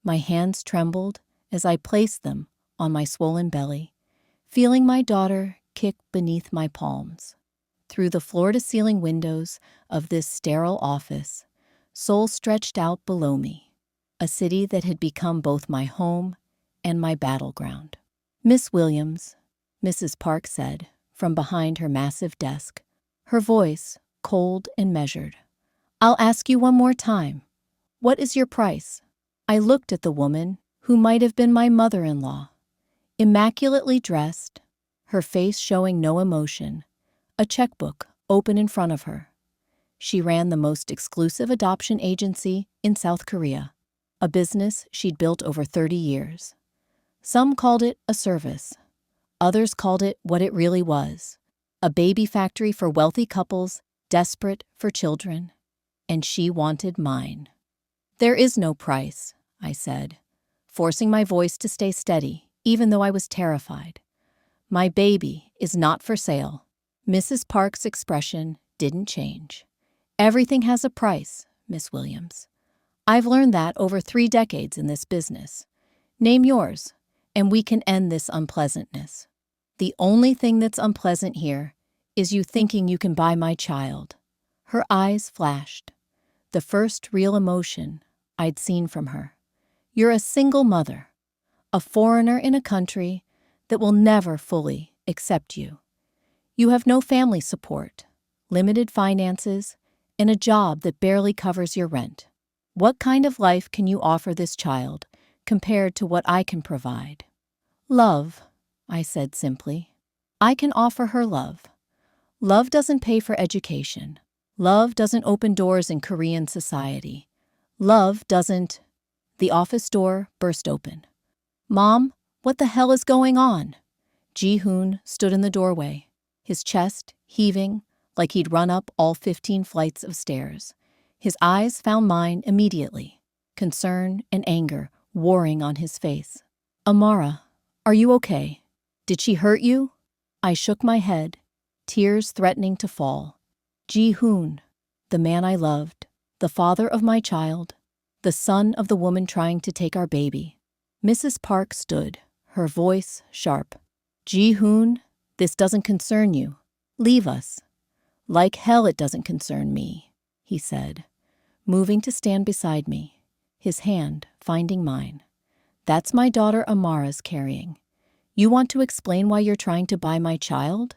My hands trembled as I placed them on my swollen belly, feeling my daughter kick beneath my palms. Through the floor-to-ceiling windows of this sterile office, Seoul stretched out below me, a city that had become both my home and my battleground. "Miss Williams," Mrs. Park said from behind her massive desk, her voice cold and measured. "I'll ask you one more time. What is your price?" I looked at the woman who might have been my mother-in-law, immaculately dressed, her face showing no emotion, a checkbook open in front of her. She ran the most exclusive adoption agency in South Korea, a business she'd built over 30 years. Some called it a service. Others called it what it really was, a baby factory for wealthy couples desperate for children. And she wanted mine. "There is no price," I said, forcing my voice to stay steady, even though I was terrified. "My baby is not for sale." Mrs. Park's expression didn't change. "Everything has a price, Miss Williams. I've learned that over 3 decades in this business. Name yours, and we can end this unpleasantness. The only thing that's unpleasant here is you thinking you can buy my child." Her eyes flashed, the first real emotion I'd seen from her. "You're a single mother, a foreigner in a country that will never fully accept you. You have no family support, limited finances, and a job that barely covers your rent. What kind of life can you offer this child compared to what I can provide?" "Love," I said simply. "I can offer her love. Love doesn't pay for education. Love doesn't open doors in Korean society. Love doesn't—" The office door burst open. "Mom, what the hell is going on?" Ji-hoon stood in the doorway, his chest heaving like he'd run up all 15 flights of stairs. His eyes found mine immediately, concern and anger warring on his face. "Amara, are you okay? Did she hurt you?" I shook my head, tears threatening to fall. Ji-hoon, the man I loved, the father of my child, the son of the woman trying to take our baby. Mrs. Park stood, her voice sharp. "Ji-hoon, this doesn't concern you. Leave us." "Like hell it doesn't concern me," he said, moving to stand beside me, his hand finding mine. "That's my daughter Amara's carrying. You want to explain why you're trying to buy my child?"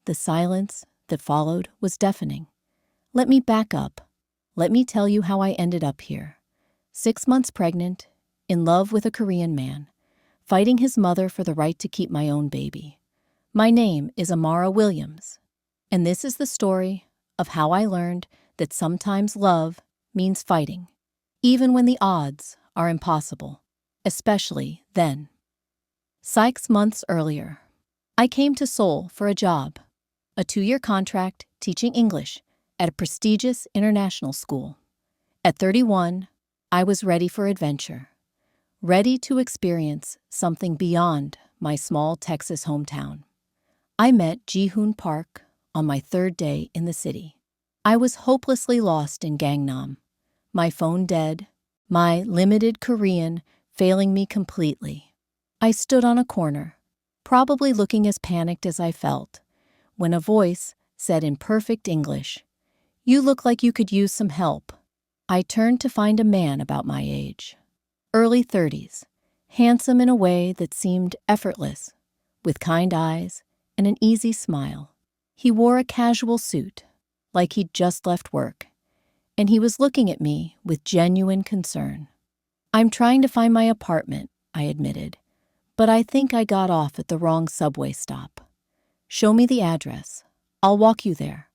The silence that followed was deafening. "Let me back up. Let me tell you how I ended up here. 6 months pregnant, in love with a Korean man, fighting his mother for the right to keep my own baby. My name is Amara Williams, and this is the story of how I learned that sometimes love means fighting, even when the odds are impossible, especially then." 6 months earlier, I came to Seoul for a job, a 2-year contract teaching English at a prestigious international school. At 31, I was ready for adventure, ready to experience something beyond my small Texas hometown. I met Ji-hoon Park on my 3rd day in the city. I was hopelessly lost in Gangnam, my phone dead, my limited Korean failing me completely. I stood on a corner, probably looking as panicked as I felt, when a voice said in perfect English, "You look like you could use some help." I turned to find a man about my age, early 30s, handsome in a way that seemed effortless, with kind eyes and an easy smile. He wore a casual suit, like he'd just left work, and he was looking at me with genuine concern. "I'm trying to find my apartment," I admitted, "but I think I got off at the wrong subway stop. Show me the address. I'll walk you there."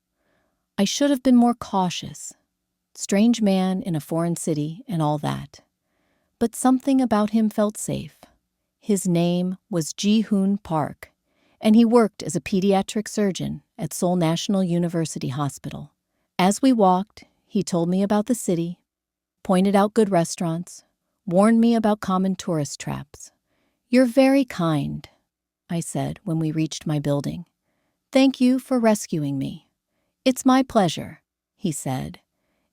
I should have been more cautious. Strange man in a foreign city and all that. But something about him felt safe. His name was Ji-hoon Park, and he worked as a pediatric surgeon at Seoul National University Hospital. As we walked, he told me about the city, pointed out good restaurants, warned me about common tourist traps. "You're very kind," I said when we reached my building. "Thank you for rescuing me." "It's my pleasure," he said,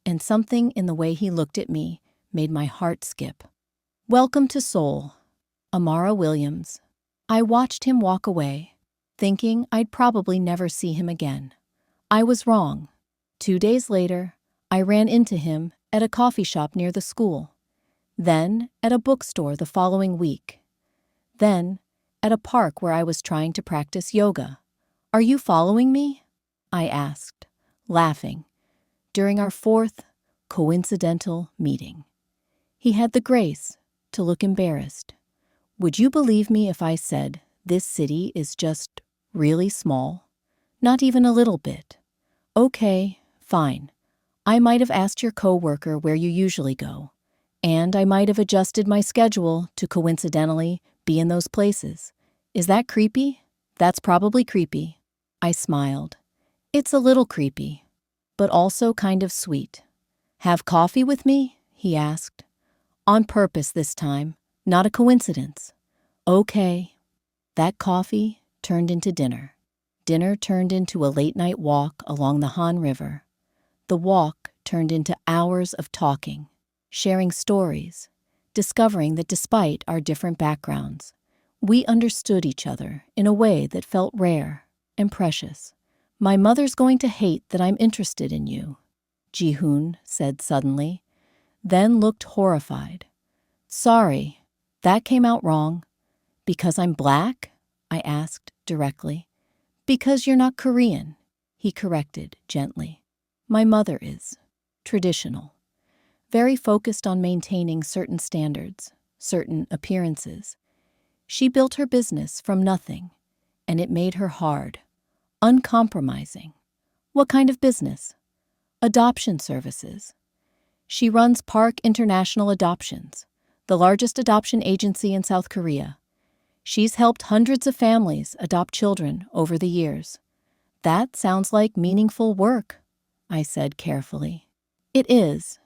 and something in the way he looked at me made my heart skip. Welcome to Seoul, Amara Williams. I watched him walk away, thinking I'd probably never see him again. I was wrong. 2 days later, I ran into him at a coffee shop near the school, then at a bookstore the following week, then at a park where I was trying to practice yoga. Are you following me? I asked, laughing, during our fourth coincidental meeting. He had the grace to look embarrassed. Would you believe me if I said this city is just really small? Not even a little bit. Okay, fine. I might have asked your coworker where you usually go, and I might have adjusted my schedule to coincidentally be in those places. Is that creepy? That's probably creepy. I smiled. It's a little creepy, but also kind of sweet. Have coffee with me? He asked. On purpose this time, not a coincidence. Okay. That coffee turned into dinner. Dinner turned into a late-night walk along the Han River. The walk turned into hours of talking, sharing stories, discovering that despite our different backgrounds, we understood each other in a way that felt rare and precious. My mother's going to hate that I'm interested in you, Ji-hoon said suddenly, then looked horrified. Sorry, that came out wrong. Because I'm black? I asked directly. Because you're not Korean, he corrected gently. My mother is. Traditional. Very focused on maintaining certain standards, certain appearances. She built her business from nothing, and it made her hard, uncompromising. What kind of business? Adoption services. She runs Park International Adoptions, the largest adoption agency in South Korea. She's helped hundreds of families adopt children over the years. That sounds like meaningful work, I said carefully. It is,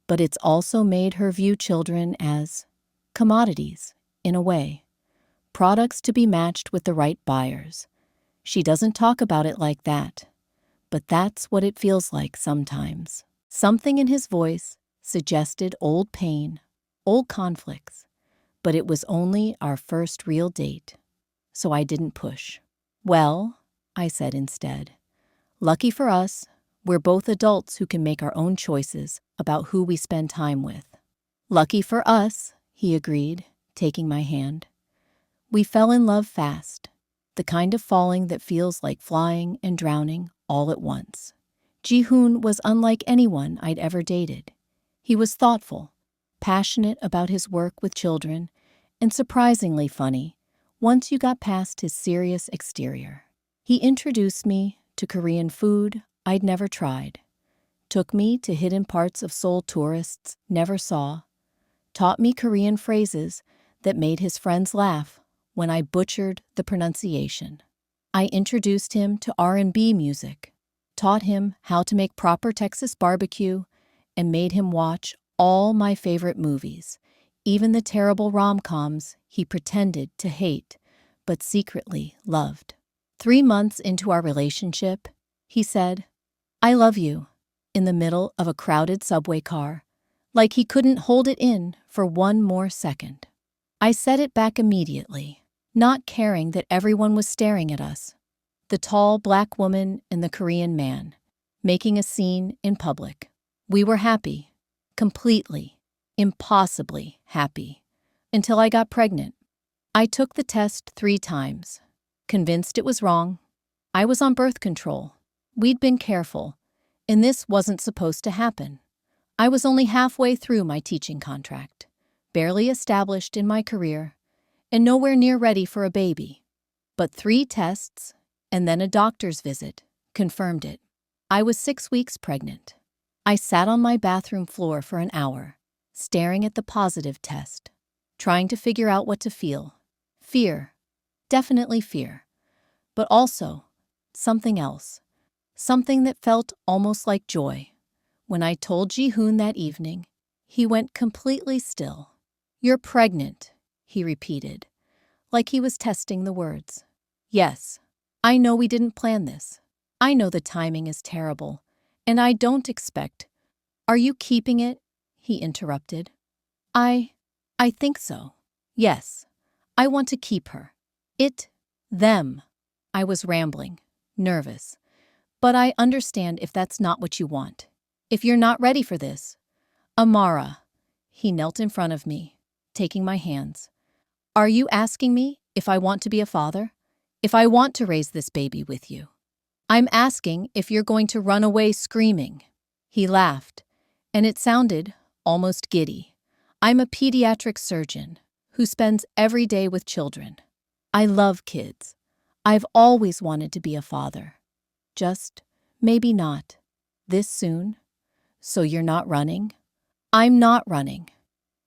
but it's also made her view children as commodities, in a way. Products to be matched with the right buyers. She doesn't talk about it like that, but that's what it feels like sometimes. Something in his voice suggested old pain, old conflicts, but it was only our first real date, so I didn't push. Well, I said instead, lucky for us, we're both adults who can make our own choices about who we spend time with. Lucky for us, he agreed, taking my hand. We fell in love fast, the kind of falling that feels like flying and drowning all at once. Ji-hoon was unlike anyone I'd ever dated. He was thoughtful, passionate about his work with children, and surprisingly funny once you got past his serious exterior. He introduced me to Korean food I'd never tried, took me to hidden parts of Seoul tourists never saw, taught me Korean phrases that made his friends laugh when I butchered the pronunciation. I introduced him to R&B music, taught him how to make proper Texas barbecue, and made him watch all my favorite movies, even the terrible rom-coms he pretended to hate but secretly loved. 3 months into our relationship, he said, I love you, in the middle of a crowded subway car, like he couldn't hold it in for one more second. I said it back immediately, not caring that everyone was staring at us. The tall black woman and the Korean man, making a scene in public. We were happy, completely, impossibly happy, until I got pregnant. I took the test 3 times, convinced it was wrong. I was on birth control. We'd been careful, and this wasn't supposed to happen. I was only halfway through my teaching contract, barely established in my career, and nowhere near ready for a baby. But 3 tests, and then a doctor's visit, confirmed it. I was 6 weeks pregnant. I sat on my bathroom floor for an hour, staring at the positive test, trying to figure out what to feel. Fear, definitely fear, but also something else, something that felt almost like joy. When I told Ji-hoon that evening, he went completely still. You're pregnant, he repeated, like he was testing the words. Yes, I know we didn't plan this. I know the timing is terrible, and I don't expect. Are you keeping it? He interrupted. I I think so. Yes. I want to keep her. Them. I was rambling, nervous. But I understand if that's not what you want. If you're not ready for this. Amara. He knelt in front of me, taking my hands. Are you asking me if I want to be a father? If I want to raise this baby with you? I'm asking if you're going to run away screaming. He laughed, and it sounded almost giddy. I'm a pediatric surgeon who spends every day with children. I love kids. I've always wanted to be a father. Just maybe not this soon. So you're not running? I'm not running.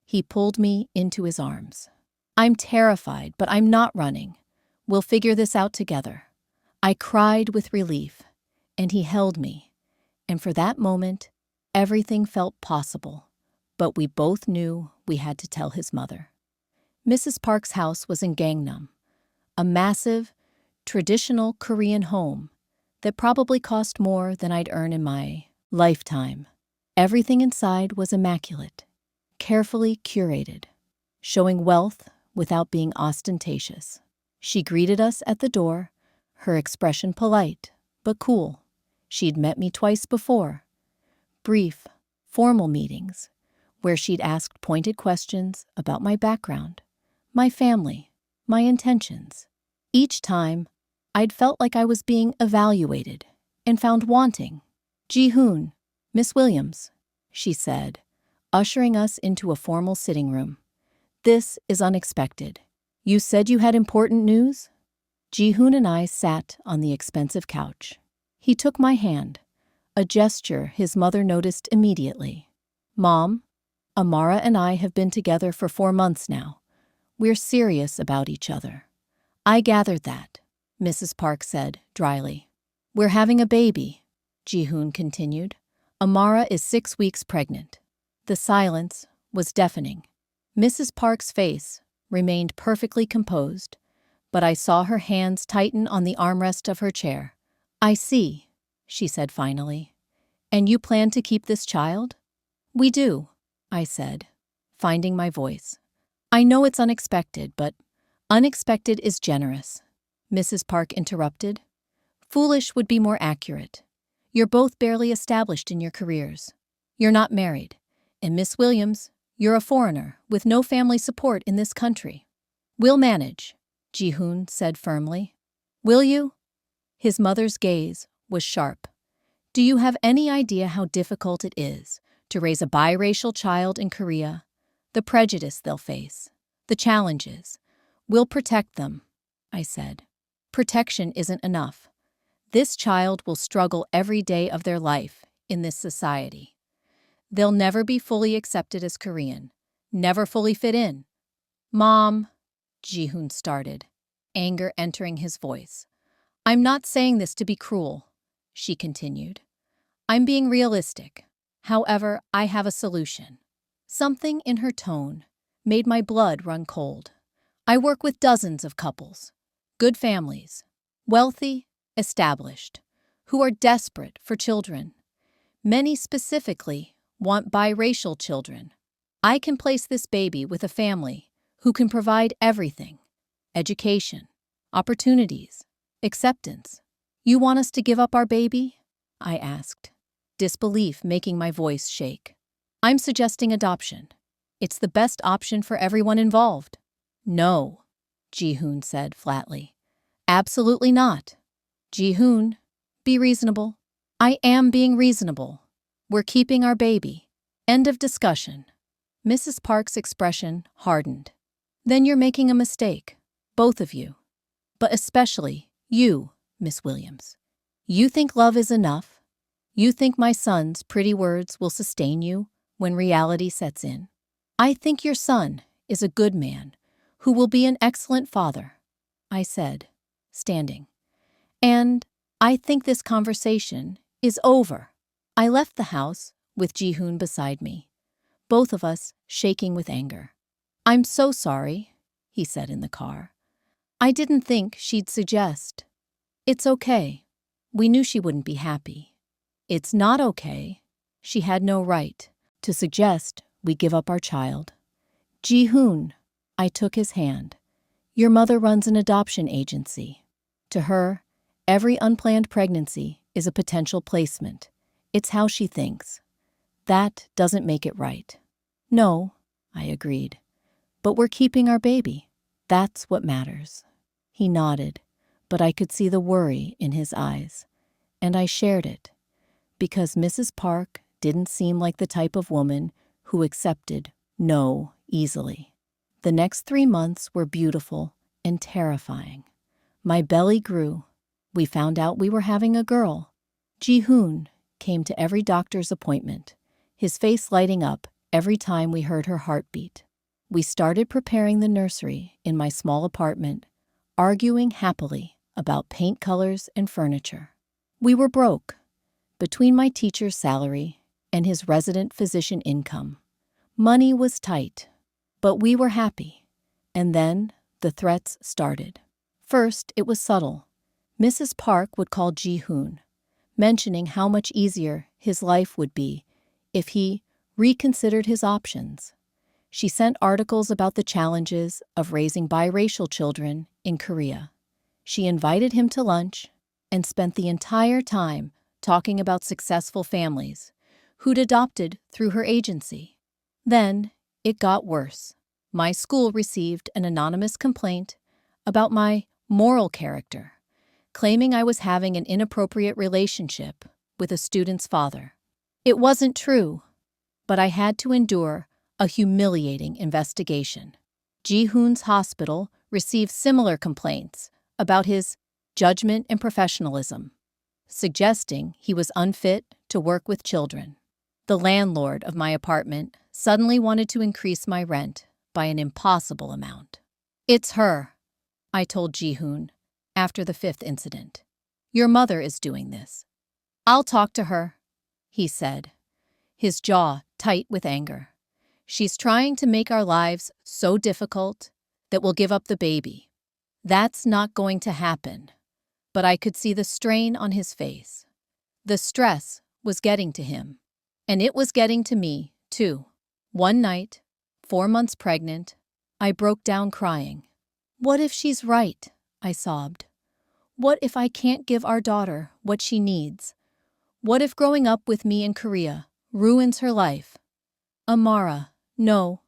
He pulled me into his arms. I'm terrified, but I'm not running. We'll figure this out together. I cried with relief, and he held me. And for that moment, everything felt possible. But we both knew we had to tell his mother. Mrs. Park's house was in Gangnam, a massive, traditional Korean home that probably cost more than I'd earn in my lifetime. Everything inside was immaculate, carefully curated, showing wealth without being ostentatious. She greeted us at the door, her expression polite, but cool. She'd met me twice before. Brief, formal meetings, where she'd asked pointed questions about my background, my family, my intentions. Each time, I'd felt like I was being evaluated and found wanting. Ji-hoon, Miss Williams, she said, ushering us into a formal sitting room. This is unexpected. You said you had important news? Ji-hoon and I sat on the expensive couch. He took my hand, a gesture his mother noticed immediately. Mom, Amara and I have been together for 4 months now. We're serious about each other. I gathered that, Mrs. Park said dryly. We're having a baby, Ji-hoon continued. Amara is 6 weeks pregnant. The silence was deafening. Mrs. Park's face remained perfectly composed, but I saw her hands tighten on the armrest of her chair. I see, she said finally. And you plan to keep this child? We do, I said, finding my voice. I know it's unexpected, but unexpected is generous, Mrs. Park interrupted. Foolish would be more accurate. You're both barely established in your careers. You're not married. And Miss Williams, you're a foreigner with no family support in this country. We'll manage, Ji-hoon said firmly. Will you? His mother's gaze was sharp. Do you have any idea how difficult it is to raise a biracial child in Korea? The prejudice they'll face, the challenges. We'll protect them, I said. Protection isn't enough. This child will struggle every day of their life in this society. They'll never be fully accepted as Korean, never fully fit in. Mom, Ji-hoon started, anger entering his voice. I'm not saying this to be cruel, she continued. I'm being realistic. However, I have a solution. Something in her tone made my blood run cold. I work with dozens of couples, good families, wealthy, established, who are desperate for children. Many specifically want biracial children. I can place this baby with a family who can provide everything: education, opportunities, acceptance. You want us to give up our baby? I asked, disbelief making my voice shake. I'm suggesting adoption. It's the best option for everyone involved. No, Ji-hoon said flatly. Absolutely not. Ji-hoon, be reasonable. I am being reasonable. We're keeping our baby. End of discussion. Mrs. Park's expression hardened. Then you're making a mistake, both of you. But especially you, Miss Williams. You think love is enough? You think my son's pretty words will sustain you when reality sets in? I think your son is a good man who will be an excellent father, I said, standing. And I think this conversation is over. I left the house with Ji-hoon beside me, both of us shaking with anger. I'm so sorry, he said in the car. I didn't think she'd suggest. It's okay. We knew she wouldn't be happy. It's not okay. She had no right to suggest we give up our child. Ji-hoon. I took his hand. Your mother runs an adoption agency. To her, every unplanned pregnancy is a potential placement. It's how she thinks. That doesn't make it right. No, I agreed. But we're keeping our baby. That's what matters. He nodded, but I could see the worry in his eyes. And I shared it, because Mrs. Park didn't seem like the type of woman who accepted no easily. The next 3 months were beautiful and terrifying. My belly grew. We found out we were having a girl. Ji-hoon came to every doctor's appointment, his face lighting up every time we heard her heartbeat. We started preparing the nursery in my small apartment, arguing happily about paint colors and furniture. We were broke, between my teacher's salary and his resident physician income. Money was tight, but we were happy. And then the threats started. First, it was subtle. Mrs. Park would call Ji-hoon, mentioning how much easier his life would be if he reconsidered his options. She sent articles about the challenges of raising biracial children in Korea. She invited him to lunch and spent the entire time talking about successful families who'd adopted through her agency. Then it got worse. My school received an anonymous complaint about my moral character, claiming I was having an inappropriate relationship with a student's father. It wasn't true, but I had to endure a humiliating investigation. Ji-hoon's hospital received similar complaints about his judgment and professionalism, suggesting he was unfit to work with children. The landlord of my apartment suddenly wanted to increase my rent by an impossible amount. It's her, I told Ji-hoon after the 5th incident. Your mother is doing this. I'll talk to her, he said, his jaw tight with anger. She's trying to make our lives so difficult that we'll give up the baby. That's not going to happen. But I could see the strain on his face. The stress was getting to him. And it was getting to me, too. One night, 4 months pregnant, I broke down crying. What if she's right? I sobbed. What if I can't give our daughter what she needs? What if growing up with me in Korea ruins her life? Amara, no.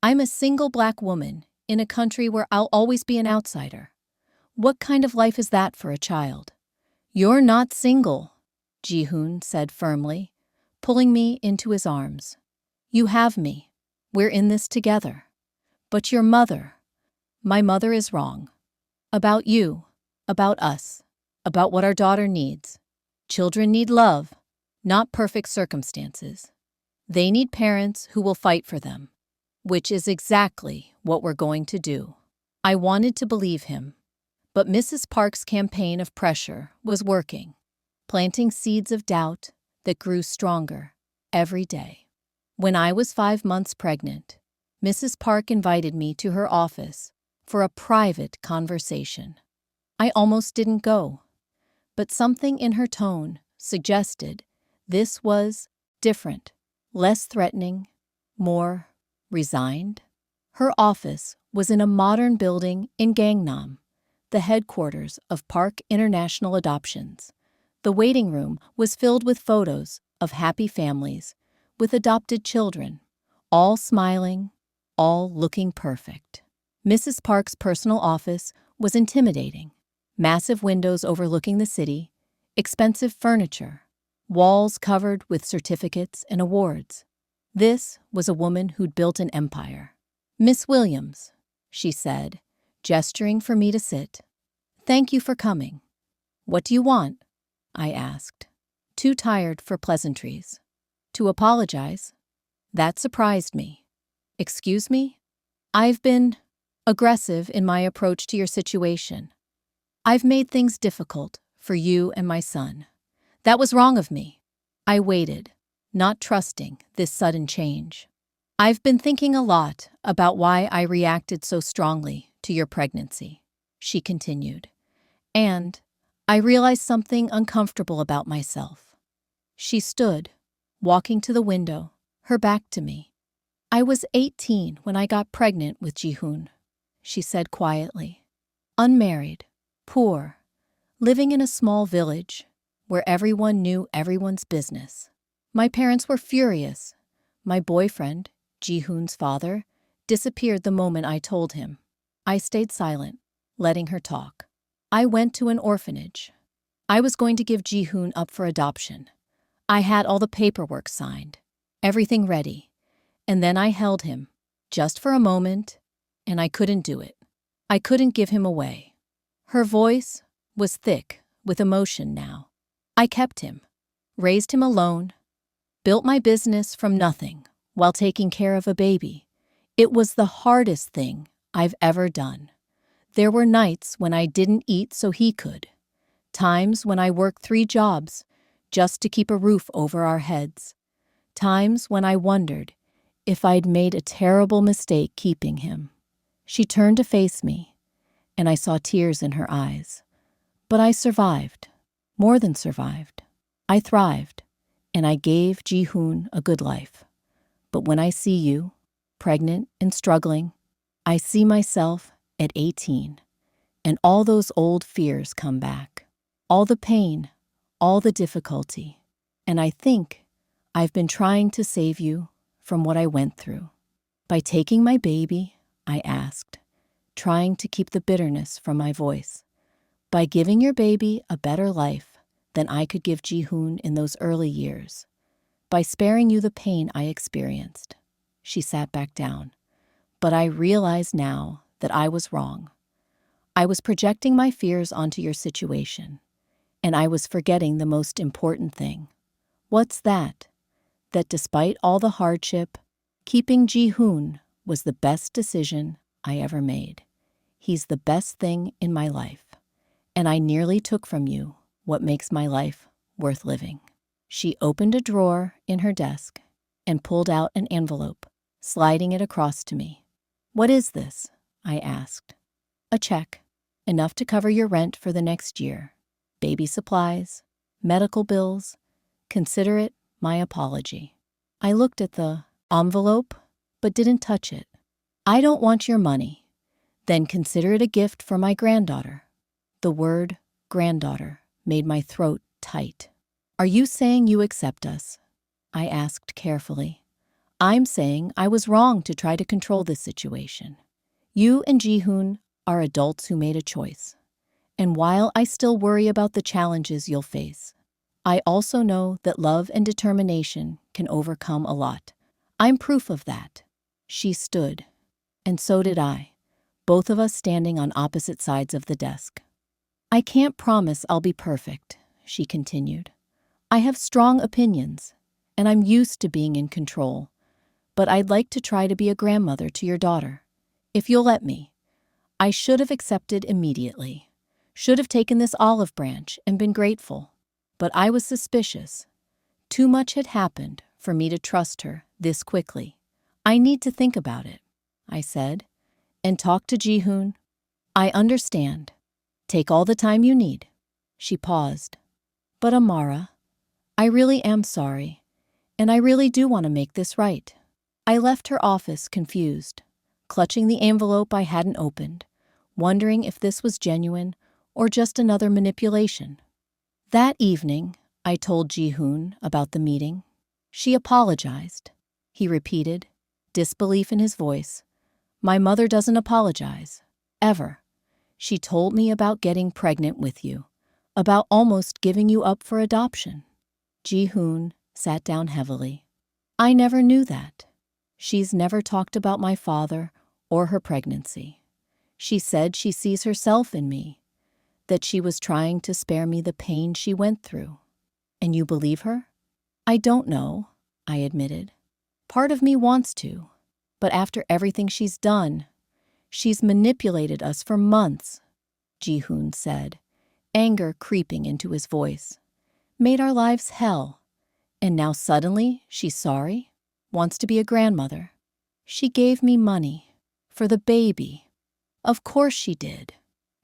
I'm a single black woman in a country where I'll always be an outsider. What kind of life is that for a child? You're not single, Ji-hoon said firmly, pulling me into his arms. You have me. We're in this together. But your mother, my mother is wrong. About you, about us, about what our daughter needs. Children need love, not perfect circumstances. They need parents who will fight for them, which is exactly what we're going to do. I wanted to believe him, but Mrs. Park's campaign of pressure was working, planting seeds of doubt that grew stronger every day. When I was 5 months pregnant, Mrs. Park invited me to her office for a private conversation. I almost didn't go, but something in her tone suggested this was different, less threatening, more resigned. Her office was in a modern building in Gangnam, the headquarters of Park International Adoptions. The waiting room was filled with photos of happy families with adopted children, all smiling, all looking perfect. Mrs. Park's personal office was intimidating. Massive windows overlooking the city, expensive furniture, walls covered with certificates and awards. This was a woman who'd built an empire. Miss Williams, she said, gesturing for me to sit. Thank you for coming. What do you want? I asked, too tired for pleasantries. To apologize? That surprised me. Excuse me? I've been aggressive in my approach to your situation. I've made things difficult for you and my son. That was wrong of me. I waited, not trusting this sudden change. I've been thinking a lot about why I reacted so strongly to your pregnancy, she continued. And I realized something uncomfortable about myself. She stood, walking to the window, her back to me. I was 18 when I got pregnant with Jihoon, she said quietly. Unmarried, poor, living in a small village where everyone knew everyone's business. My parents were furious. My boyfriend, Jihoon's father, disappeared the moment I told him. I stayed silent, letting her talk. I went to an orphanage. I was going to give Jihoon up for adoption. I had all the paperwork signed, everything ready, and then I held him, just for a moment, and I couldn't do it. I couldn't give him away. Her voice was thick with emotion now. I kept him, raised him alone, built my business from nothing while taking care of a baby. It was the hardest thing I've ever done. There were nights when I didn't eat so he could, times when I worked 3 jobs just to keep a roof over our heads, times when I wondered if I'd made a terrible mistake keeping him. She turned to face me, and I saw tears in her eyes. But I survived, more than survived. I thrived, and I gave Jihoon a good life. But when I see you, pregnant and struggling, I see myself at 18, and all those old fears come back. All the pain, all the difficulty, and I think I've been trying to save you from what I went through. By taking my baby, I asked, trying to keep the bitterness from my voice. By giving your baby a better life than I could give Jihoon in those early years. By sparing you the pain I experienced. She sat back down. But I realize now that I was wrong. I was projecting my fears onto your situation, and I was forgetting the most important thing. What's that? That despite all the hardship, keeping Jihoon was the best decision I ever made. He's the best thing in my life, and I nearly took from you what makes my life worth living. She opened a drawer in her desk and pulled out an envelope, sliding it across to me. What is this? I asked. A check, enough to cover your rent for the next year. Baby supplies, medical bills. Consider it my apology. I looked at the envelope, but didn't touch it. I don't want your money. Then consider it a gift for my granddaughter. The word granddaughter made my throat tight. Are you saying you accept us? I asked carefully. I'm saying I was wrong to try to control this situation. You and Jihoon are adults who made a choice. And while I still worry about the challenges you'll face, I also know that love and determination can overcome a lot. I'm proof of that. She stood, and so did I, both of us standing on opposite sides of the desk. I can't promise I'll be perfect, she continued. I have strong opinions, and I'm used to being in control, but I'd like to try to be a grandmother to your daughter, if you'll let me. I should have accepted immediately, should have taken this olive branch and been grateful, but I was suspicious. Too much had happened for me to trust her this quickly. I need to think about it, I said, and talk to Jihoon. I understand. Take all the time you need. She paused. But Amara, I really am sorry, and I really do want to make this right. I left her office confused, clutching the envelope I hadn't opened, wondering if this was genuine or just another manipulation. That evening, I told Jihoon about the meeting. She apologized, he repeated, disbelief in his voice. My mother doesn't apologize, ever. She told me about getting pregnant with you, about almost giving you up for adoption. Jihoon sat down heavily. I never knew that. She's never talked about my father or her pregnancy. She said she sees herself in me, that she was trying to spare me the pain she went through. And you believe her? I don't know, I admitted. Part of me wants to, but after everything she's done, she's manipulated us for months, Jihoon said, anger creeping into his voice. Made our lives hell. And now suddenly she's sorry? Wants to be a grandmother. She gave me money. For the baby. Of course she did.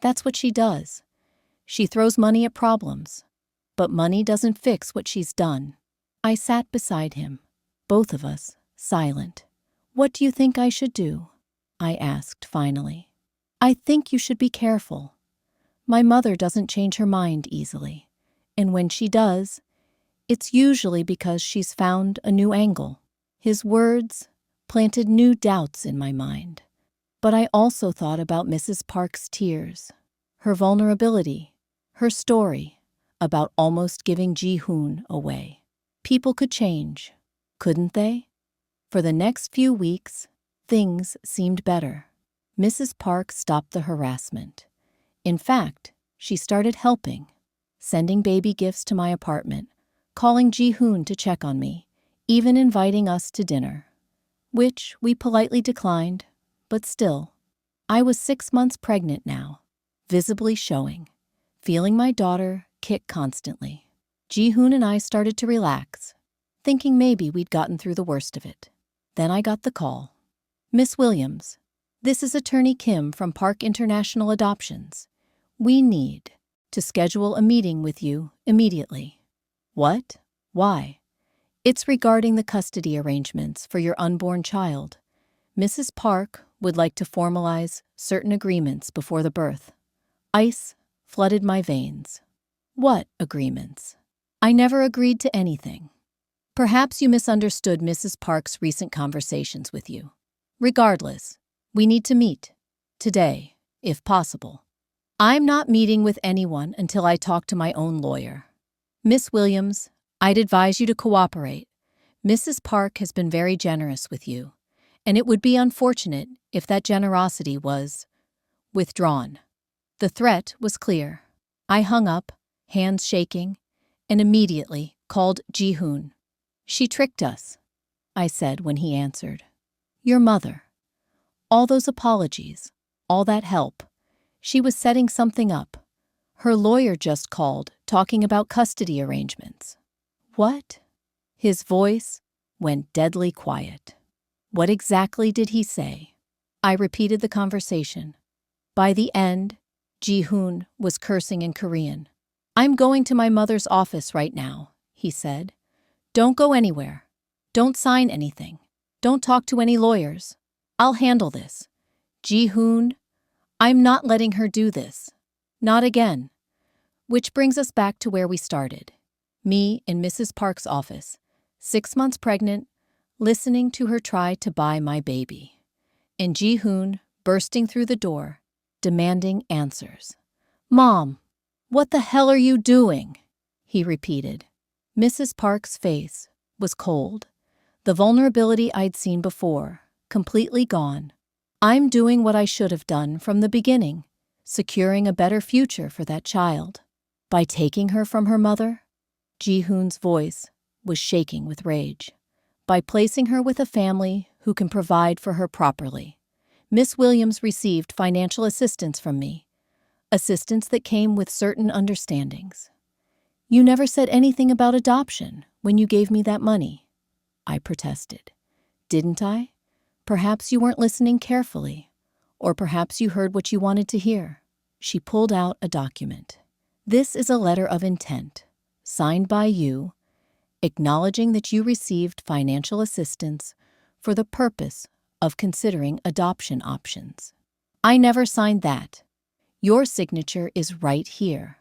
That's what she does. She throws money at problems. But money doesn't fix what she's done. I sat beside him, both of us silent, "What do you think I should do?" I asked finally. "I think you should be careful. My mother doesn't change her mind easily, and when she does, it's usually because she's found a new angle." His words planted new doubts in my mind. But I also thought about Mrs. Park's tears, her vulnerability, her story about almost giving Ji-hoon away. People could change, couldn't they? For the next few weeks, things seemed better. Mrs. Park stopped the harassment. In fact, she started helping, sending baby gifts to my apartment, calling Ji-hoon to check on me, even inviting us to dinner, which we politely declined, but still, I was 6 months pregnant now, visibly showing, feeling my daughter kick constantly. Ji-hoon and I started to relax, thinking maybe we'd gotten through the worst of it. Then I got the call. "Miss Williams, this is Attorney Kim from Park International Adoptions. We need to schedule a meeting with you immediately." "What? Why?" "It's regarding the custody arrangements for your unborn child. Mrs. Park would like to formalize certain agreements before the birth." Ice flooded my veins. "What agreements? I never agreed to anything." "Perhaps you misunderstood Mrs. Park's recent conversations with you. Regardless, we need to meet. Today, if possible." "I'm not meeting with anyone until I talk to my own lawyer." "Miss Williams, I'd advise you to cooperate. Mrs. Park has been very generous with you, and it would be unfortunate if that generosity was withdrawn." The threat was clear. I hung up, hands shaking, and immediately called Ji-hoon. "She tricked us," I said when he answered. "Your mother. All those apologies, all that help. She was setting something up. Her lawyer just called, talking about custody arrangements." "What?" His voice went deadly quiet. "What exactly did he say?" I repeated the conversation. By the end, Ji-hoon was cursing in Korean. "I'm going to my mother's office right now," he said. "Don't go anywhere. Don't sign anything. Don't talk to any lawyers. I'll handle this. Ji-hoon, I'm not letting her do this. Not again." Which brings us back to where we started. Me in Mrs. Park's office, 6 months pregnant, listening to her try to buy my baby. And Ji-hoon bursting through the door, demanding answers. "Mom, what the hell are you doing?" he repeated. Mrs. Park's face was cold. The vulnerability I'd seen before, completely gone. "I'm doing what I should have done from the beginning, securing a better future for that child. By taking her from her mother?" Ji-hoon's voice was shaking with rage. "By placing her with a family who can provide for her properly. Miss Williams received financial assistance from me, assistance that came with certain understandings." "You never said anything about adoption when you gave me that money," I protested. "Didn't I? Perhaps you weren't listening carefully, or perhaps you heard what you wanted to hear." She pulled out a document. "This is a letter of intent, signed by you, acknowledging that you received financial assistance for the purpose of considering adoption options." "I never signed that. Your signature is right here,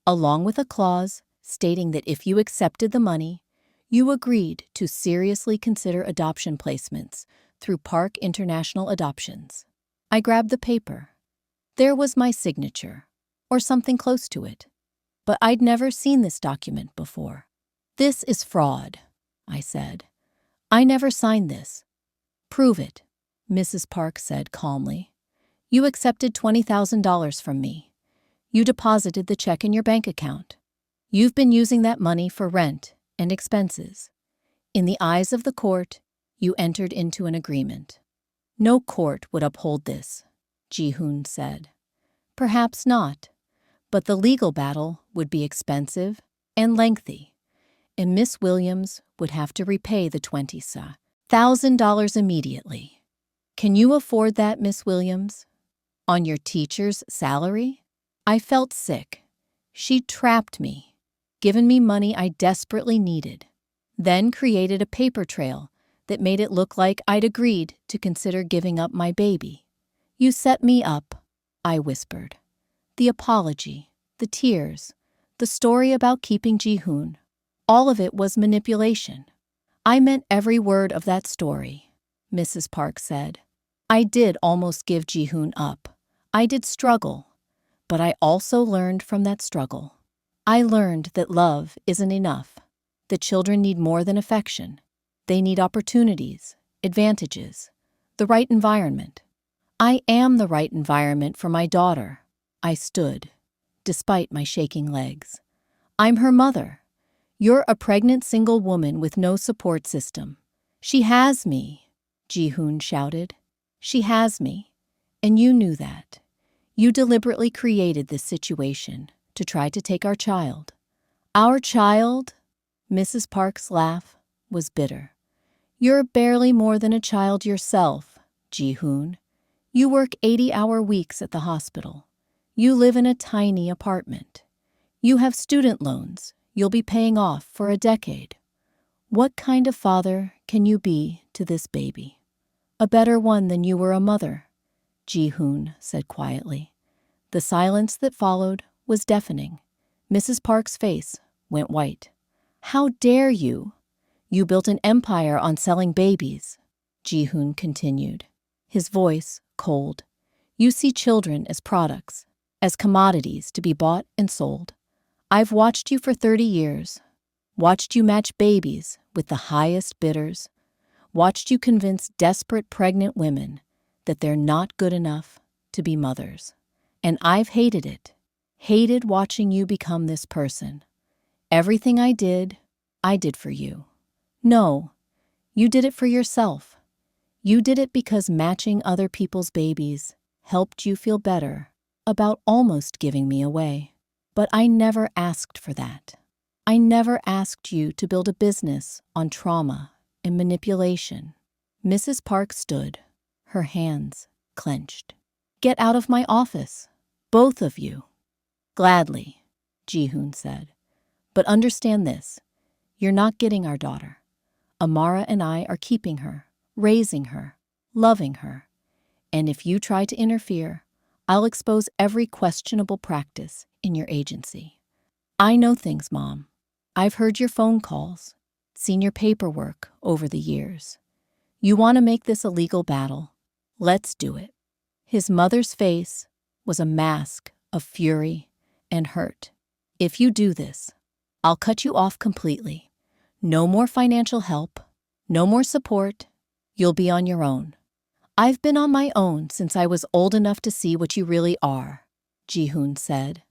along with a clause stating that if you accepted the money, you agreed to seriously consider adoption placements through Park International Adoptions." I grabbed the paper. There was my signature, or something close to it. But I'd never seen this document before. "This is fraud," I said. "I never signed this." "Prove it," Mrs. Park said calmly. "You accepted $20,000 from me. You deposited the check in your bank account. You've been using that money for rent and expenses. In the eyes of the court, you entered into an agreement." "No court would uphold this," Ji-hoon said. "Perhaps not, but the legal battle would be expensive and lengthy, and Miss Williams would have to repay the $20,000 immediately. Can you afford that, Miss Williams? On your teacher's salary?" I felt sick. She'd trapped me, given me money I desperately needed, then created a paper trail that made it look like I'd agreed to consider giving up my baby. You set me up, I whispered. The apology, the tears, the story about keeping Ji-hoon, all of it was manipulation. I meant every word of that story, Mrs. Park said. I did almost give Ji-hoon up. I did struggle, but I also learned from that struggle. I learned that love isn't enough. The children need more than affection. They need opportunities, advantages, the right environment. I am the right environment for my daughter. I stood, despite my shaking legs. I'm her mother. You're a pregnant single woman with no support system. She has me, Ji-hoon shouted. She has me. And you knew that. You deliberately created this situation to try to take our child. Our child? Mrs. Park's laugh was bitter. You're barely more than a child yourself, Ji-hoon. You work 80-hour weeks at the hospital. You live in a tiny apartment. You have student loans you'll be paying off for a decade. What kind of father can you be to this baby? A better one than you were a mother, Ji-hoon said quietly. The silence that followed was deafening. Mrs. Park's face went white. How dare you? You built an empire on selling babies, Ji-hoon continued, his voice cold. You see children as products, as commodities to be bought and sold. I've watched you for 30 years, watched you match babies with the highest bidders, watched you convince desperate pregnant women that they're not good enough to be mothers. And I've hated it, hated watching you become this person. Everything I did for you. No, you did it for yourself. You did it because matching other people's babies helped you feel better about almost giving me away. But I never asked for that. I never asked you to build a business on trauma and manipulation. Mrs. Park stood, her hands clenched. Get out of my office, both of you. Gladly, Ji-hoon said. But understand this, you're not getting our daughter. Amara and I are keeping her, raising her, loving her. And if you try to interfere, I'll expose every questionable practice in your agency. I know things, Mom. I've heard your phone calls, seen your paperwork over the years. You want to make this a legal battle. Let's do it. His mother's face was a mask of fury and hurt. If you do this, I'll cut you off completely. No more financial help, no more support. You'll be on your own. I've been on my own since I was old enough to see what you really are, Ji-hoon said.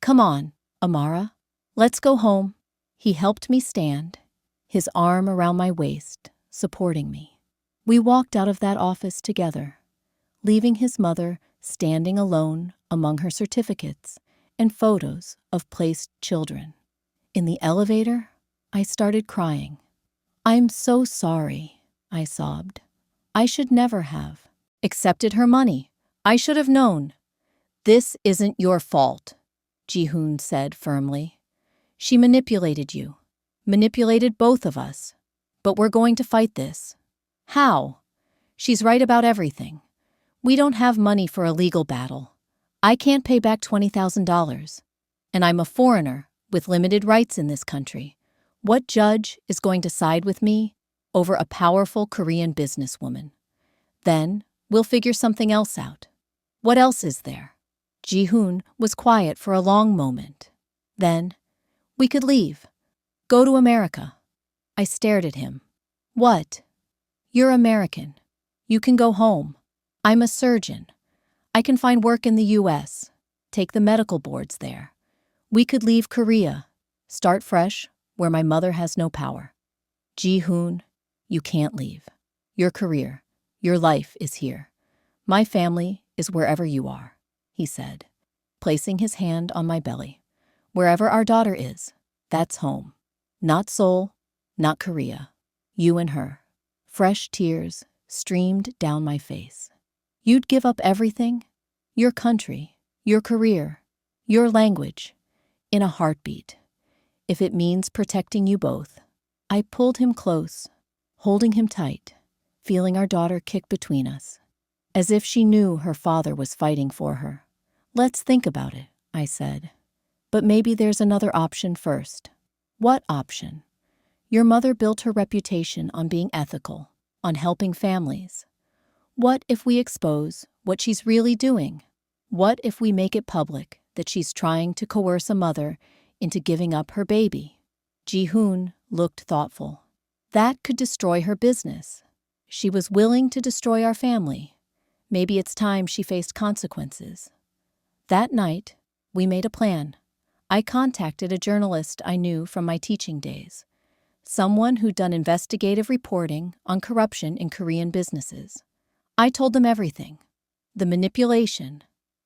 Come on, Amara. Let's go home. He helped me stand, his arm around my waist, supporting me. We walked out of that office together, leaving his mother standing alone among her certificates and photos of placed children. In the elevator, I started crying. I'm so sorry, I sobbed. I should never have accepted her money. I should have known. This isn't your fault, Ji-hoon said firmly. She manipulated you, manipulated both of us. But we're going to fight this. How? She's right about everything. We don't have money for a legal battle. I can't pay back $20,000. And I'm a foreigner with limited rights in this country. What judge is going to side with me over a powerful Korean businesswoman? Then we'll figure something else out. What else is there? Ji-hoon was quiet for a long moment. Then, we could leave. Go to America. I stared at him. What? You're American. You can go home. I'm a surgeon. I can find work in the U.S., take the medical boards there. We could leave Korea, start fresh where my mother has no power. Ji-hoon, you can't leave. Your career, your life is here. My family is wherever you are, he said, placing his hand on my belly. Wherever our daughter is, that's home. Not Seoul, not Korea. You and her. Fresh tears streamed down my face. You'd give up everything? Your country, your career, your language, in a heartbeat. If it means protecting you both. I pulled him close, holding him tight, feeling our daughter kick between us, as if she knew her father was fighting for her. "Let's think about it," I said. "But maybe there's another option first." "What option?" "Your mother built her reputation on being ethical, on helping families. What if we expose what she's really doing? What if we make it public that she's trying to coerce a mother into giving up her baby?" Ji-hoon looked thoughtful. "That could destroy her business. She was willing to destroy our family. Maybe it's time she faced consequences." That night, we made a plan. I contacted a journalist I knew from my teaching days, someone who'd done investigative reporting on corruption in Korean businesses. I told them everything: the manipulation,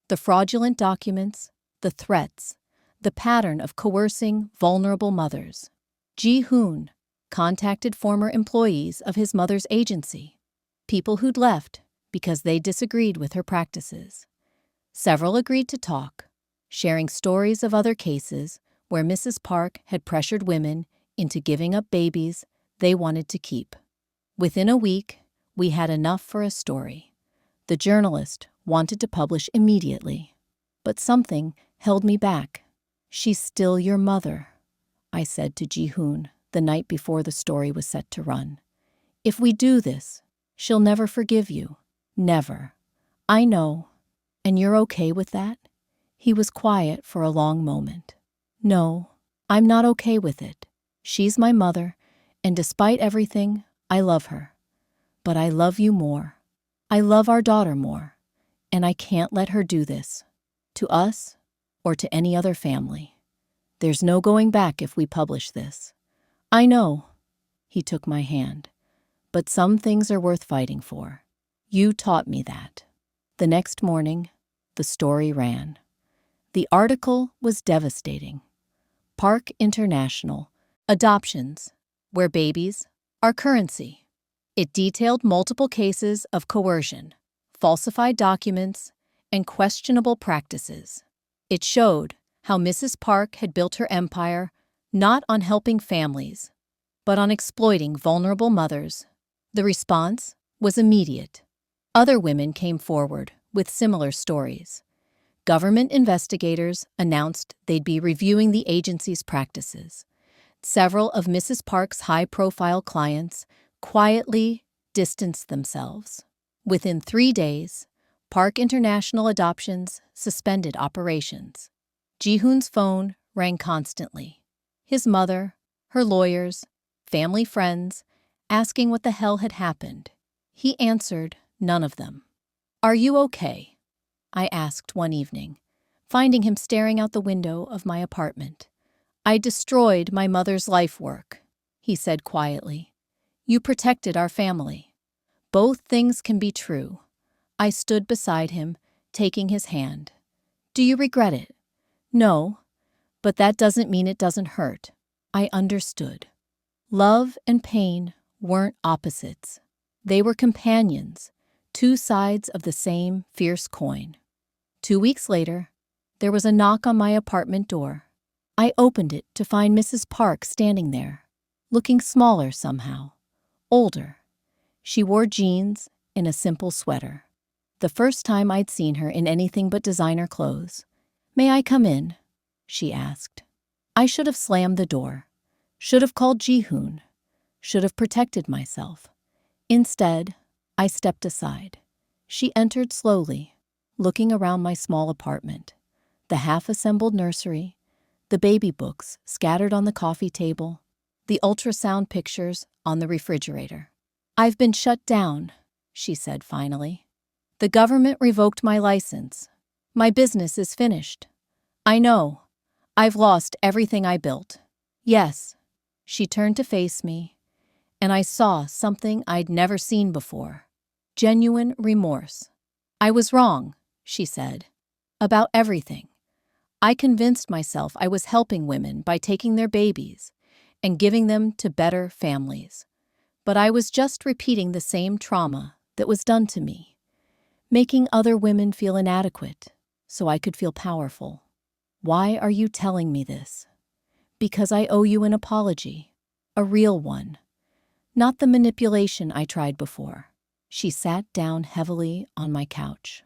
the fraudulent documents, the threats, the pattern of coercing vulnerable mothers. Ji-hoon contacted former employees of his mother's agency, people who'd left because they disagreed with her practices. Several agreed to talk, sharing stories of other cases where Mrs. Park had pressured women into giving up babies they wanted to keep. Within a week, we had enough for a story. The journalist wanted to publish immediately, but something held me back. "She's still your mother," I said to Ji-hoon the night before the story was set to run. "If we do this, she'll never forgive you. Never." "I know. And you're okay with that?" He was quiet for a long moment. "No, I'm not okay with it. She's my mother, and despite everything, I love her. But I love you more. I love our daughter more, and I can't let her do this. To us, or to any other family. There's no going back if we publish this." "I know." He took my hand. "But some things are worth fighting for. You taught me that." The next morning, the story ran. The article was devastating. Park International, adoptions, where babies are currency. It detailed multiple cases of coercion, falsified documents, and questionable practices. It showed how Mrs. Park had built her empire not on helping families, but on exploiting vulnerable mothers. The response was immediate. Other women came forward with similar stories. Government investigators announced they'd be reviewing the agency's practices. Several of Mrs. Park's high-profile clients quietly distanced themselves. Within 3 days, Park International Adoptions suspended operations. Ji-hoon's phone rang constantly. His mother, her lawyers, family friends, asking what the hell had happened. He answered none of them. "Are you okay?" I asked one evening, finding him staring out the window of my apartment. "I destroyed my mother's life work," he said quietly. "You protected our family." "Both things can be true." I stood beside him, taking his hand. "Do you regret it?" "No, but that doesn't mean it doesn't hurt." I understood. Love and pain weren't opposites. They were companions, two sides of the same fierce coin. 2 weeks later, there was a knock on my apartment door. I opened it to find Mrs. Park standing there, looking smaller somehow, older. She wore jeans and a simple sweater. The first time I'd seen her in anything but designer clothes. "May I come in?" she asked. I should have slammed the door, should have called Ji-hoon, should have protected myself. Instead, I stepped aside. She entered slowly, looking around my small apartment, the half-assembled nursery, the baby books scattered on the coffee table, the ultrasound pictures on the refrigerator. "I've been shut down," she said finally. "The government revoked my license. My business is finished. I know. I've lost everything I built." "Yes." She turned to face me, and I saw something I'd never seen before. Genuine remorse. "I was wrong," she said, "about everything. I convinced myself I was helping women by taking their babies and giving them to better families. But I was just repeating the same trauma that was done to me, making other women feel inadequate so I could feel powerful. Why are you telling me this?" "Because I owe you an apology, a real one. not the manipulation I tried before. She sat down heavily on my couch.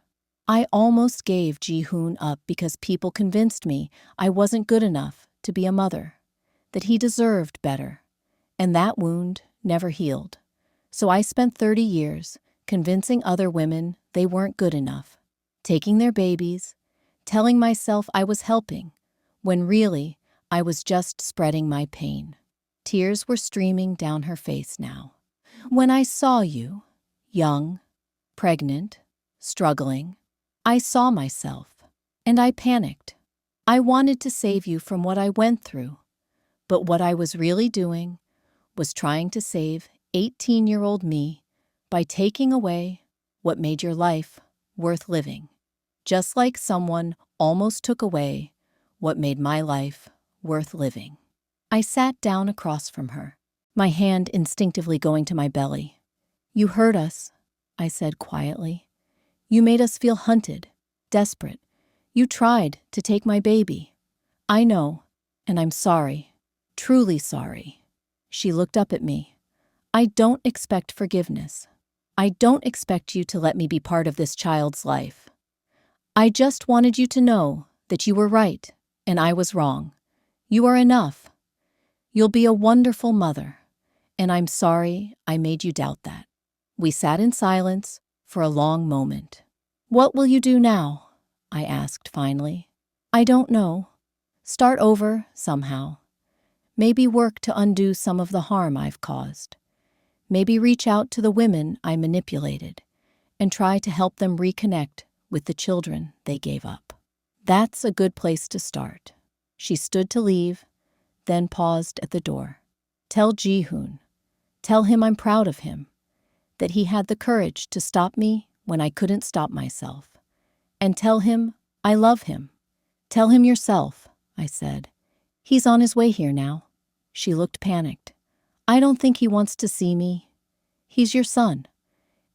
I almost gave Ji-hoon up because people convinced me I wasn't good enough to be a mother, that he deserved better, and that wound never healed. So I spent 30 years convincing other women they weren't good enough, taking their babies, telling myself I was helping, when really I was just spreading my pain. Tears were streaming down her face now. When I saw you, young, pregnant, struggling, I saw myself, and I panicked. I wanted to save you from what I went through, but what I was really doing was trying to save 18-year-old me by taking away what made your life worth living, just like someone almost took away what made my life worth living. I sat down across from her, my hand instinctively going to my belly. You hurt us, I said quietly. You made us feel hunted, desperate. You tried to take my baby. I know, and I'm sorry, truly sorry. She looked up at me. I don't expect forgiveness. I don't expect you to let me be part of this child's life. I just wanted you to know that you were right and I was wrong. You are enough. You'll be a wonderful mother, and I'm sorry I made you doubt that. We sat in silence for a long moment. What will you do now? I asked finally. I don't know. Start over somehow. Maybe work to undo some of the harm I've caused. Maybe reach out to the women I manipulated and try to help them reconnect with the children they gave up. That's a good place to start. She stood to leave, then paused at the door. Tell Ji-hoon. Tell him I'm proud of him, that he had the courage to stop me when I couldn't stop myself. And tell him I love him. Tell him yourself, I said. He's on his way here now. She looked panicked. I don't think he wants to see me. He's your son,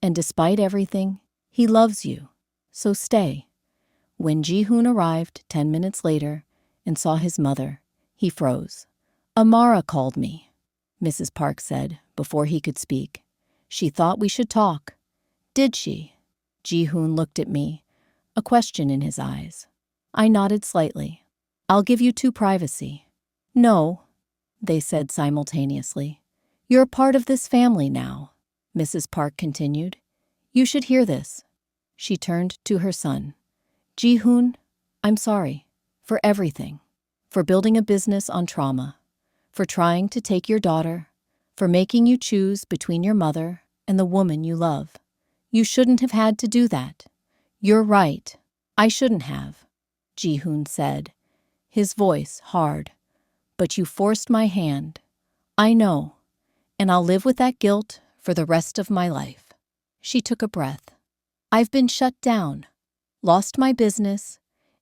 and despite everything, he loves you. So stay. When Ji-hoon arrived 10 minutes later and saw his mother, he froze. Amara called me, Mrs. Park said before he could speak. She thought we should talk. Did she? Ji-hoon looked at me, a question in his eyes. I nodded slightly. I'll give you 2 privacy. No, they said simultaneously. You're part of this family now, Mrs. Park continued. You should hear this. She turned to her son. Ji-hoon, I'm sorry for everything, for building a business on trauma, for trying to take your daughter, for making you choose between your mother and the woman you love. You shouldn't have had to do that. You're right. I shouldn't have, Ji-hoon said, his voice hard. But you forced my hand. I know, and I'll live with that guilt for the rest of my life. She took a breath. I've been shut down, lost my business,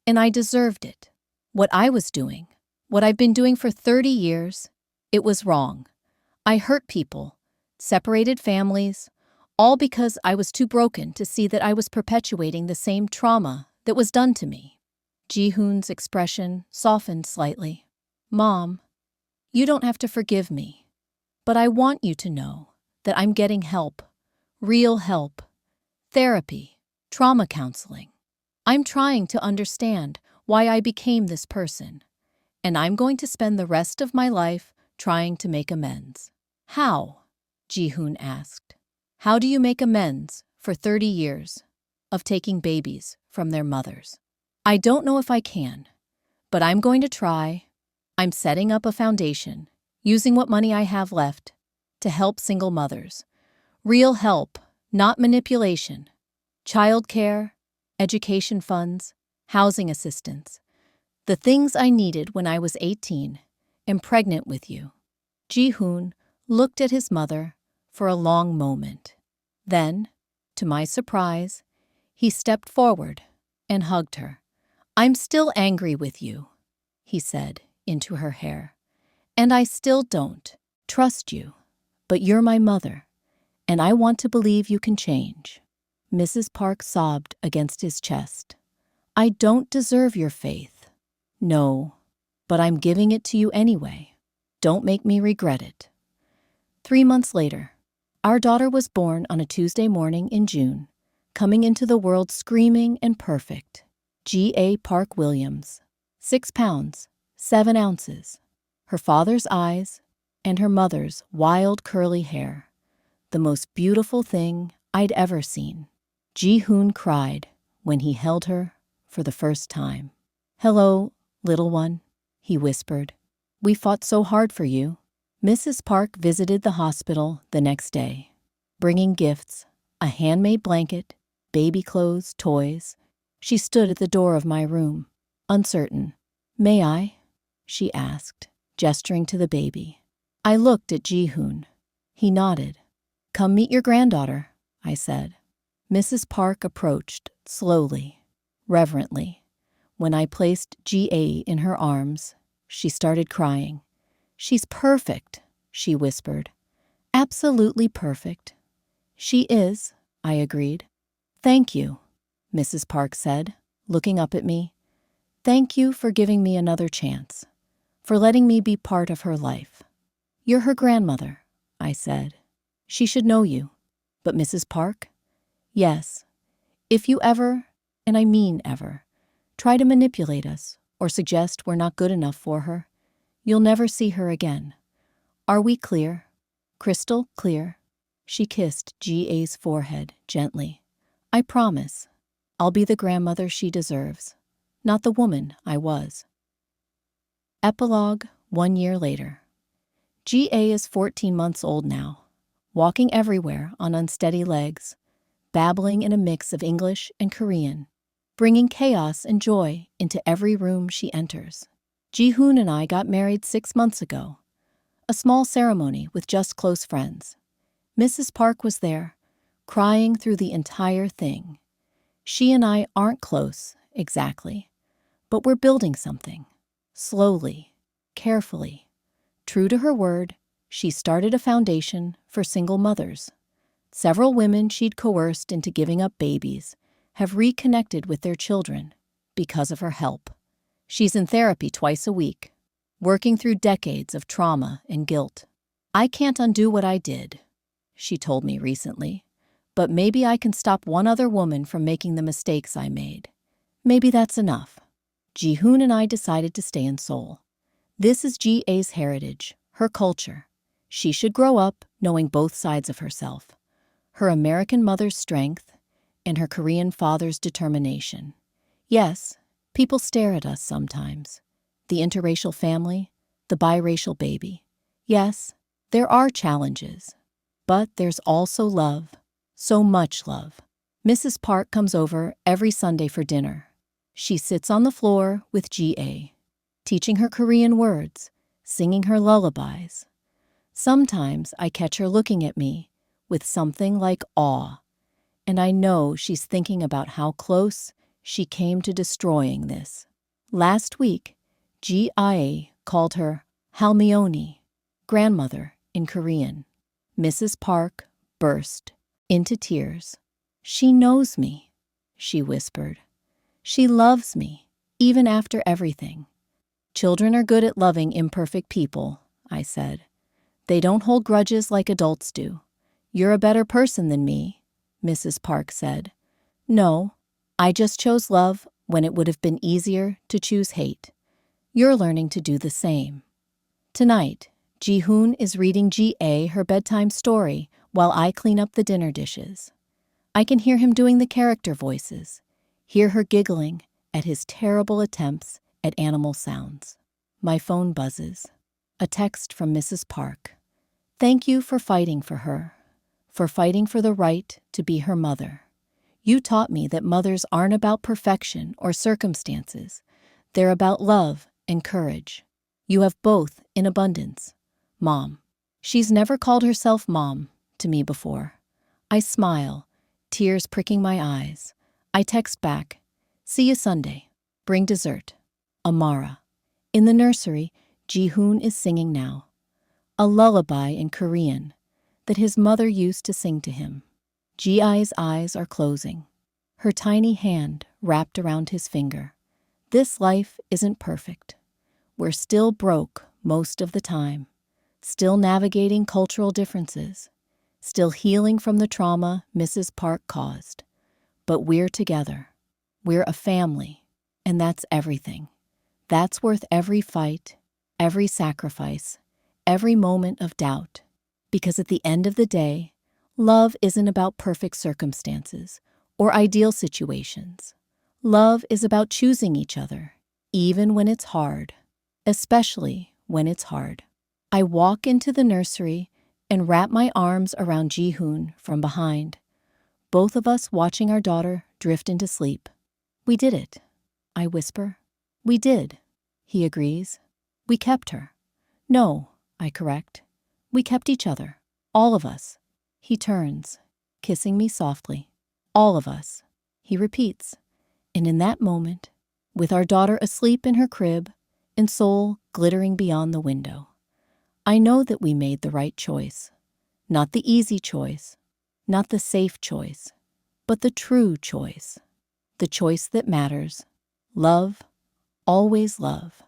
and I deserved it. What I was doing, what I've been doing for 30 years, it was wrong. I hurt people, separated families, all because I was too broken to see that I was perpetuating the same trauma that was done to me. Ji-hoon's expression softened slightly. Mom, you don't have to forgive me, but I want you to know that I'm getting help, real help, therapy, trauma counseling. I'm trying to understand why I became this person, and I'm going to spend the rest of my life trying to make amends. How? Ji-hoon asked. How do you make amends for 30 years of taking babies from their mothers? I don't know if I can, but I'm going to try. I'm setting up a foundation, using what money I have left, to help single mothers. Real help, not manipulation. Childcare, education funds, housing assistance. The things I needed when I was 18 and pregnant with you. Ji-hoon looked at his mother for a long moment. Then, to my surprise, he stepped forward and hugged her. I'm still angry with you, he said into her hair, and I still don't trust you, but you're my mother, and I want to believe you can change. Mrs. Park sobbed against his chest. I don't deserve your faith. No, but I'm giving it to you anyway. Don't make me regret it. 3 months later, our daughter was born on a Tuesday morning in June, coming into the world screaming and perfect. G.A. Park Williams, 6 pounds, 7 ounces. Her father's eyes and her mother's wild curly hair. The most beautiful thing I'd ever seen. Ji-hoon cried when he held her for the first time. "Hello, little one," he whispered. "We fought so hard for you." Mrs. Park visited the hospital the next day, bringing gifts, a handmade blanket, baby clothes, toys. She stood at the door of my room, uncertain. "May I?" she asked, gesturing to the baby. I looked at Ji-hoon. He nodded. "Come meet your granddaughter," I said. Mrs. Park approached slowly, reverently. When I placed G.A. in her arms, she started crying. "She's perfect," she whispered. "Absolutely perfect." "She is," I agreed. "Thank you," Mrs. Park said, looking up at me. "Thank you for giving me another chance, for letting me be part of her life." "You're her grandmother," I said. "She should know you." "But Mrs. Park?" "Yes. If you ever, and I mean ever, try to manipulate us or suggest we're not good enough for her, you'll never see her again. Are we clear? Crystal clear?" She kissed G.A.'s forehead gently. "I promise. I'll be the grandmother she deserves, not the woman I was." Epilogue 1 year later. G.A. is 14 months old now, walking everywhere on unsteady legs, babbling in a mix of English and Korean, bringing chaos and joy into every room she enters. Ji-hoon and I got married 6 months ago, a small ceremony with just close friends. Mrs. Park was there, crying through the entire thing. She and I aren't close, exactly, but we're building something. Slowly, carefully. True to her word, she started a foundation for single mothers. Several women she'd coerced into giving up babies have reconnected with their children because of her help. She's in therapy twice a week, working through decades of trauma and guilt. "I can't undo what I did," she told me recently, "but maybe I can stop one other woman from making the mistakes I made. Maybe that's enough." Ji-hoon and I decided to stay in Seoul. This is G.A.'s heritage, her culture. She should grow up knowing both sides of herself. Her American mother's strength and her Korean father's determination. Yes, people stare at us sometimes. The interracial family, the biracial baby. Yes, there are challenges. But there's also love, so much love. Mrs. Park comes over every Sunday for dinner. She sits on the floor with G.A., teaching her Korean words, singing her lullabies. Sometimes I catch her looking at me with something like awe, and I know she's thinking about how close she came to destroying this. Last week, G.I.A. called her Halmeoni, grandmother in Korean. Mrs. Park burst into tears. "She knows me," she whispered. "She loves me, even after everything." "Children are good at loving imperfect people," I said. "They don't hold grudges like adults do." "You're a better person than me," Mrs. Park said. "No, I just chose love when it would have been easier to choose hate. You're learning to do the same." Tonight, Ji-hoon is reading G.A. her bedtime story while I clean up the dinner dishes. I can hear him doing the character voices, hear her giggling at his terrible attempts at animal sounds. My phone buzzes. A text from Mrs. Park. "Thank you for fighting for her, for fighting for the right to be her mother. You taught me that mothers aren't about perfection or circumstances. They're about love and courage. You have both in abundance. Mom." She's never called herself Mom to me before. I smile, tears pricking my eyes. I text back, "See you Sunday. Bring dessert. Amara." In the nursery, Ji-hoon is singing now. A lullaby in Korean that his mother used to sing to him. G.I.'s eyes are closing, her tiny hand wrapped around his finger. This life isn't perfect. We're still broke most of the time. still navigating cultural differences, still healing from the trauma Mrs. Park caused. But we're together. We're a family, and that's everything. That's worth every fight, every sacrifice, every moment of doubt. Because at the end of the day, love isn't about perfect circumstances or ideal situations. Love is about choosing each other, even when it's hard, especially when it's hard. I walk into the nursery and wrap my arms around Ji-hoon from behind, both of us watching our daughter drift into sleep. "We did it," I whisper. "We did," he agrees. "We kept her." "No," I correct. "We kept each other. All of us." He turns, kissing me softly. "All of us," he repeats. And in that moment, with our daughter asleep in her crib and Seoul glittering beyond the window, I know that we made the right choice. Not the easy choice, not the safe choice, but the true choice. The choice that matters. Love, always love.